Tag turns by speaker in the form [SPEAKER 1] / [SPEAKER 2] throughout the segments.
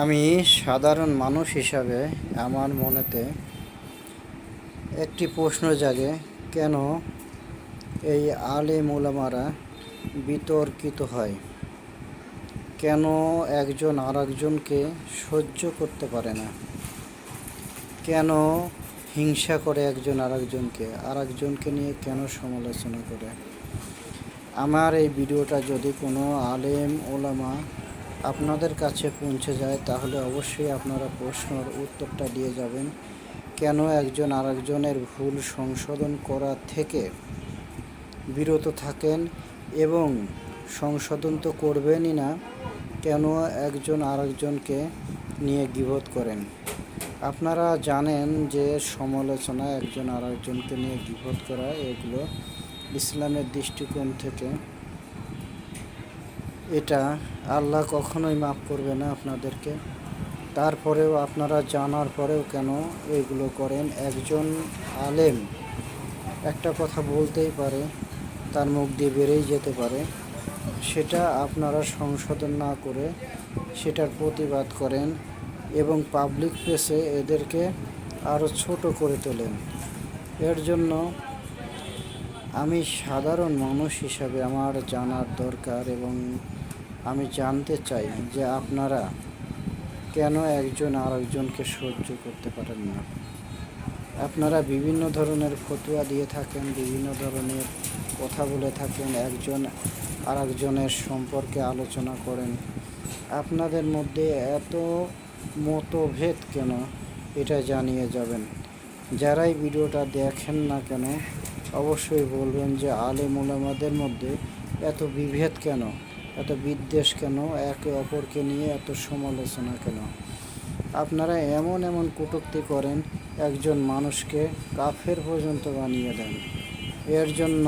[SPEAKER 1] আমি সাধারণ মানুষ হিসাবে আমার মনেতে একটি প্রশ্ন জাগে, কেন এই আলেম ওলামারা বিতর্কিত হয়? কেন একজন আরেকজনকে সহ্য করতে পারে না? কেন হিংসা করে একজন আরেকজনকে নিয়ে কেন সমালোচনা করে? আমার এই ভিডিওটা যদি কোনো আলেম ওলামা আপনাদের কাছে পৌঁছে যায়, তাহলে অবশ্যই আপনারা প্রশ্নের উত্তরটা দিয়ে যাবেন। কেন একজন আরেকজনের ভুল সংশোধন করা থেকে বিরত থাকেন এবং সংশোধন তো করবেনই না, কেন একজন আরেকজনকে নিয়ে গীবত করেন? আপনারা জানেন যে সমালোচনা, একজন আরেকজনকে নিয়ে গীবত করা, এগুলো ইসলামের দৃষ্টিকোণ থেকে এটা আল্লাহ কখনোই মাফ করবে না আপনাদেরকে। তারপরেও আপনারা জানার পরেও কেন এগুলো করেন? একজন আলেম একটা কথা বলতেই পারে, তার মুখ দিয়ে বেরিয়ে যেতে পারে, সেটা আপনারা সংশোধন না করে সেটার প্রতিবাদ করেন এবং পাবলিক প্লেসে এদেরকে আরও ছোট করে তোলেন। এর জন্য আমি সাধারণ মানুষ হিসাবে আমার জানার দরকার এবং আমি জানতে চাই যে আপনারা কেন একজন আরেকজনকে সহ্য করতে পারেন না? আপনারা বিভিন্ন ধরনের ফতোয়া দিয়ে থাকেন, বিভিন্ন ধরনের কথা বলে থাকেন, একজন আরেকজনের সম্পর্কে আলোচনা করেন। আপনাদের মধ্যে এত মতভেদ কেন, এটা জানিয়ে যাবেন। যারাই ভিডিওটা দেখেন না কেন, অবশ্যই বলবেন যে আলেম ওলামাদের মধ্যে এত বিভেদ কেন, এত বিদ্বেষ কেন, একে অপরকে নিয়ে এত সমালোচনা কেন? আপনারা এমন কটূক্তি করেন, একজন মানুষকে কাফের পর্যন্ত বানিয়ে দেন। এর জন্য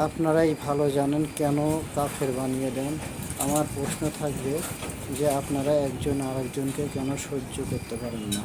[SPEAKER 1] আপনারাই ভালো জানেন কেন কাফের বানিয়ে দেন। আমার প্রশ্ন থাকবে যে আপনারা একজন আরেকজনকে কেন সহ্য করতে পারেন না?